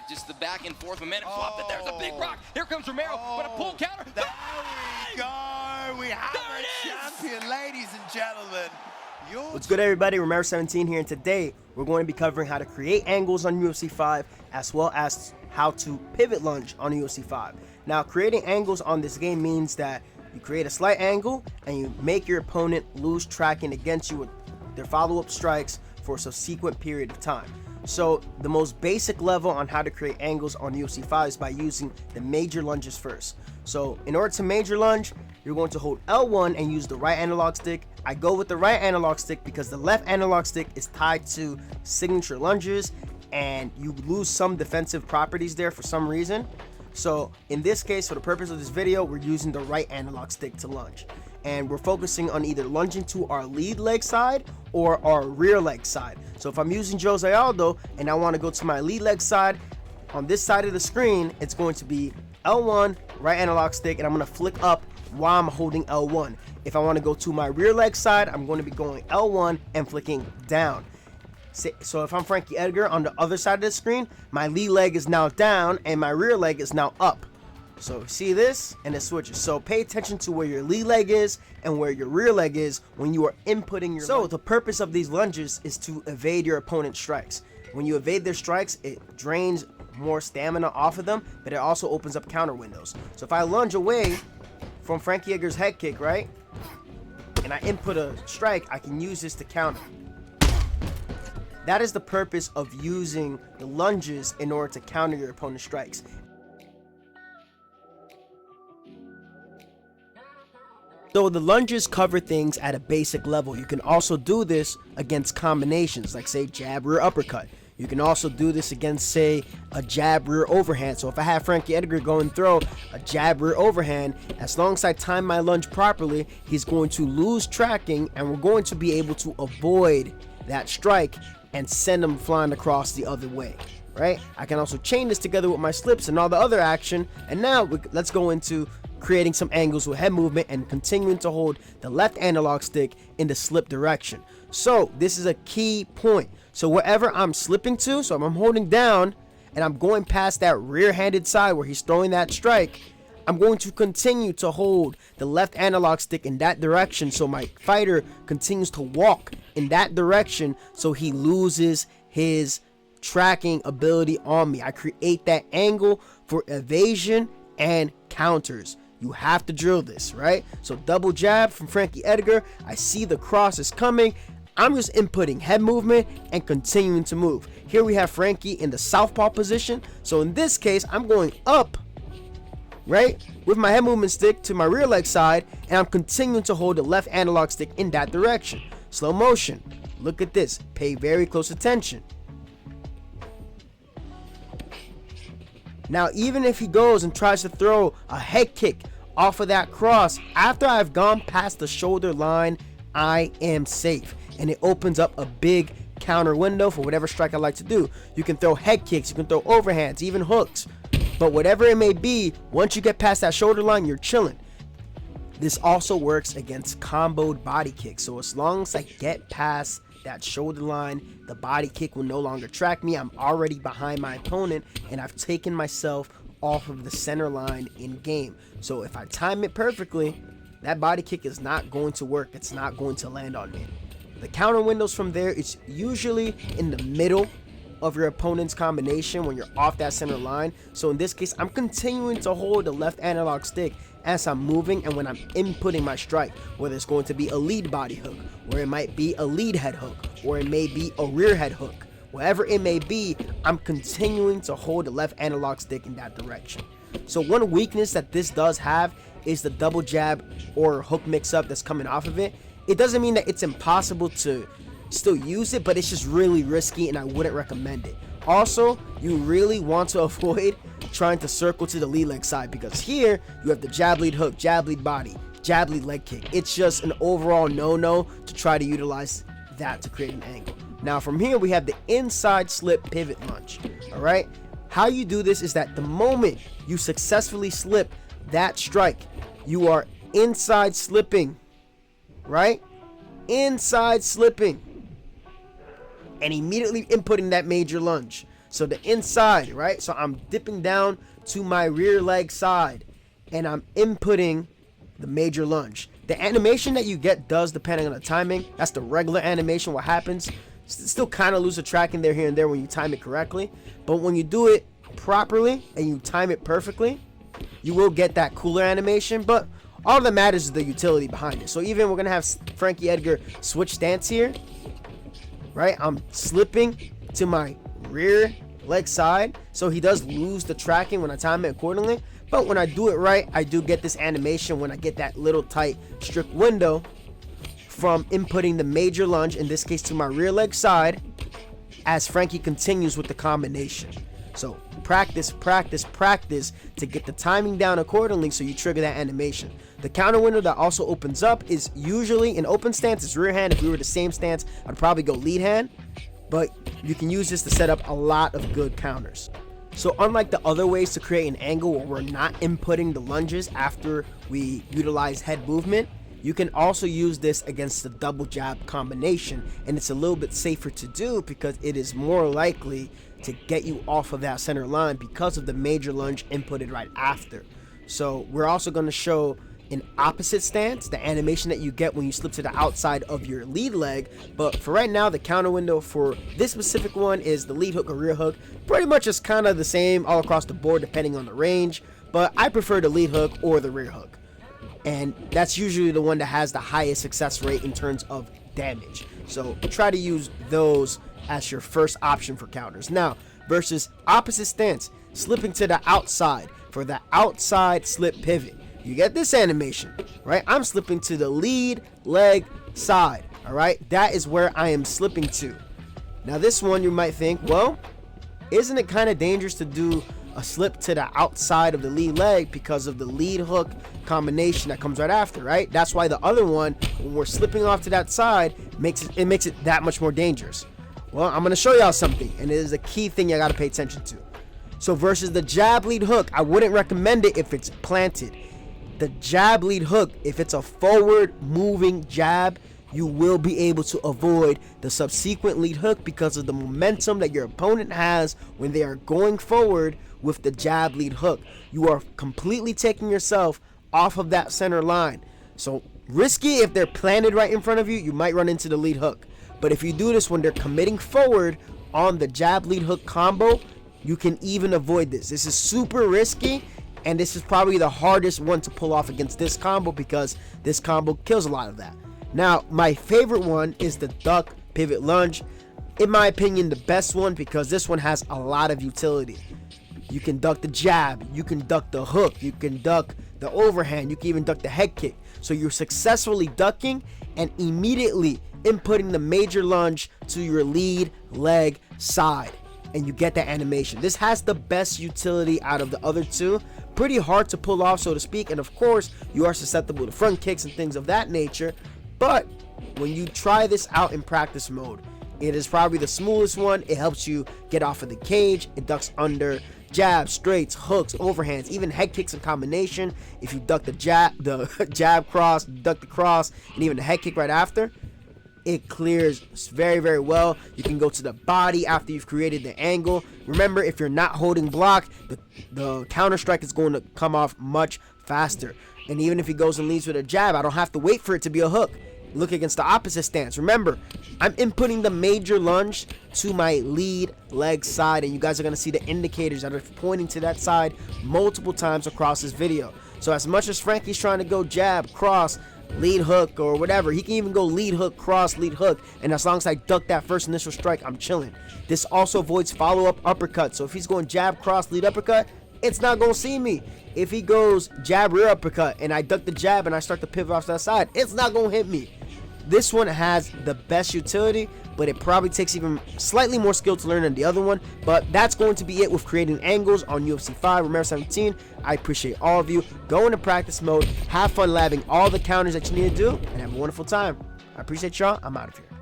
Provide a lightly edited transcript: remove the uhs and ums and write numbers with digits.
Just the back and forth momentum swap. That there's a big rock. Here comes Romero. But a pull counter. There we go. We have a champion, ladies and gentlemen. What's good, everybody? Romero17 here, and today we're going to be covering how to create angles on UFC 5 as well as how to pivot lunge on UFC 5. Now, creating angles on this game means that you create a slight angle and you make your opponent lose tracking against you with their follow-up strikes for a subsequent period of time. So the most basic level on how to create angles on UFC 5 is by using the major lunges first. So in order to major lunge, you're going to hold L1 and use the right analog stick. I go with the right analog stick because the left analog stick is tied to signature lunges and you lose some defensive properties there for some reason. So in this case, for the purpose of this video, we're using the right analog stick to lunge. And we're focusing on either lunging to our lead leg side or our rear leg side. So if I'm using Jose Aldo and I want to go to my lead leg side, on this side of the screen, it's going to be L1, right analog stick, and I'm going to flick up while I'm holding L1. If I want to go to my rear leg side, I'm going to be going L1 and flicking down. So if I'm Frankie Edgar on the other side of the screen, my lead leg is now down and my rear leg is now up. So see this, and it switches. So pay attention to where your lead leg is and where your rear leg is when you are inputting your lunge. The purpose of these lunges is to evade your opponent's strikes. When you evade their strikes, it drains more stamina off of them, but it also opens up counter windows. So if I lunge away from Frankie Edgar's head kick, right, and I input a strike, I can use this to counter. That is the purpose of using the lunges in order to counter your opponent's strikes. So the lunges cover things at a basic level. You can also do this against combinations, like say jab, rear, uppercut. You can also do this against, say, a jab, rear, overhand. So if I have Frankie Edgar go and throw a jab, rear, overhand, as long as I time my lunge properly, he's going to lose tracking and we're going to be able to avoid that strike and send him flying across the other way, right? I can also chain this together with my slips and all the other action. And now let's go into creating some angles with head movement and continuing to hold the left analog stick in the slip direction. So this is a key point. So wherever I'm slipping to, so if I'm holding down and I'm going past that rear-handed side where he's throwing that strike, I'm going to continue to hold the left analog stick in that direction so my fighter continues to walk in that direction so he loses his tracking ability on me. I create that angle for evasion and counters. You have to drill this, right? So double jab from Frankie Edgar. I see the cross is coming. I'm just inputting head movement and continuing to move. Here we have Frankie in the southpaw position. So in this case, I'm going up, right, with my head movement stick to my rear leg side, and I'm continuing to hold the left analog stick in that direction. Slow motion. Look at this. Pay very close attention. Now, even if he goes and tries to throw a head kick off of that cross, after I've gone past the shoulder line, I am safe. And it opens up a big counter window for whatever strike I like to do. You can throw head kicks, you can throw overhands, even hooks. But whatever it may be, once you get past that shoulder line, you're chilling. This also works against comboed body kicks. So as long as I get past that shoulder line, the body kick will no longer track me. I'm already behind my opponent and I've taken myself off of the center line in game. So if I time it perfectly, that body kick is not going to work. It's not going to land on me. The counter windows from there is usually in the middle of your opponent's combination when you're off that center line. So in this case, I'm continuing to hold the left analog stick as I'm moving and when I'm inputting my strike, whether it's going to be a lead body hook, or it might be a lead head hook, or it may be a rear head hook. Whatever it may be, I'm continuing to hold the left analog stick in that direction. So one weakness that this does have is the double jab or hook mix-up that's coming off of it. It doesn't mean that it's impossible to still use it, but it's just really risky and I wouldn't recommend it. Also, you really want to avoid trying to circle to the lead leg side because here you have the jab lead hook, jab lead body, jab lead leg kick. It's just an overall no-no to try to utilize that to create an angle. Now from here we have the inside slip pivot lunge. All right, how you do this is that the moment you successfully slip that strike, you are inside slipping, right? Inside slipping and immediately inputting that major lunge. So the inside, right? So I'm dipping down to my rear leg side and I'm inputting the major lunge. The animation that you get does depending on the timing. That's the regular animation. What happens, still kind of lose the tracking there, here and there when you time it correctly. But when you do it properly and you time it perfectly, you will get that cooler animation. But all that matters is the utility behind it. So even we're gonna have Frankie Edgar switch stance here, right? I'm slipping to my rear leg side, so he does lose the tracking when I time it accordingly. But when I do it right, I do get this animation when I get that little tight strict window from inputting the major lunge, in this case to my rear leg side, as Frankie continues with the combination. So practice, practice, practice to get the timing down accordingly so you trigger that animation. The counter window that also opens up is usually in open stance, it's rear hand. If we were the same stance, I'd probably go lead hand, but you can use this to set up a lot of good counters. So unlike the other ways to create an angle where we're not inputting the lunges after we utilize head movement, you can also use this against the double jab combination, and it's a little bit safer to do because it is more likely to get you off of that center line because of the major lunge inputted right after. So we're also going to show an opposite stance, the animation that you get when you slip to the outside of your lead leg. But for right now, the counter window for this specific one is the lead hook or rear hook. Pretty much it's kind of the same all across the board depending on the range, but I prefer the lead hook or the rear hook, and that's usually the one that has the highest success rate in terms of damage. So try to use those as your first option for counters. Now versus opposite stance, slipping to the outside for the outside slip pivot, you get this animation, right? I'm slipping to the lead leg side, all right? That is where I am slipping to. Now this one you might think, well, isn't it kind of dangerous to do a slip to the outside of the lead leg because of the lead hook combination that comes right after, right? That's why the other one, when we're slipping off to that side, makes it that much more dangerous. Well, I'm going to show y'all something, and it is a key thing you got to pay attention to. So versus the jab lead hook, I wouldn't recommend it if it's planted. The jab lead hook, if it's a forward moving jab, you will be able to avoid the subsequent lead hook because of the momentum that your opponent has when they are going forward with the jab lead hook. You are completely taking yourself off of that center line. So risky if they're planted right in front of you, you might run into the lead hook. But if you do this when they're committing forward on the jab lead hook combo, you can even avoid this. This is super risky, and this is probably the hardest one to pull off against this combo because this combo kills a lot of that. Now, my favorite one is the duck pivot lunge. In my opinion, the best one because this one has a lot of utility. You can duck the jab, you can duck the hook, you can duck the overhand, you can even duck the head kick. So you're successfully ducking and immediately inputting the major lunge to your lead leg side, and you get that animation. This has the best utility out of the other two. Pretty hard to pull off, so to speak, and of course you are susceptible to front kicks and things of that nature. But when you try this out in practice mode, it is probably the smoothest one. It helps you get off of the cage. It ducks under jabs, straights, hooks, overhands, even head kicks in combination. If you duck the jab cross, duck the cross, and even the head kick right after, it clears very, very well. You can go to the body after you've created the angle. Remember, if you're not holding block, the counter strike is going to come off much faster. And even if he goes and leads with a jab, I don't have to wait for it to be a hook. Look against the opposite stance. Remember, I'm inputting the major lunge to my lead leg side, and you guys are going to see the indicators that are pointing to that side multiple times across this video. So as much as Frankie's trying to go jab, cross, lead hook, or whatever, he can even go lead hook, cross, lead hook, and as long as I duck that first initial strike, I'm chilling. This also avoids follow-up uppercut. So if he's going jab, cross, lead uppercut, it's not going to see me. If he goes jab, rear uppercut, and I duck the jab and I start to pivot off to that side, it's not going to hit me. This one has the best utility, but it probably takes even slightly more skill to learn than the other one. But that's going to be it with creating angles on UFC 5. Romero 17. I appreciate all of you. Go into practice mode, have fun labbing all the counters that you need to do, and have a wonderful time. I appreciate y'all. I'm out of here.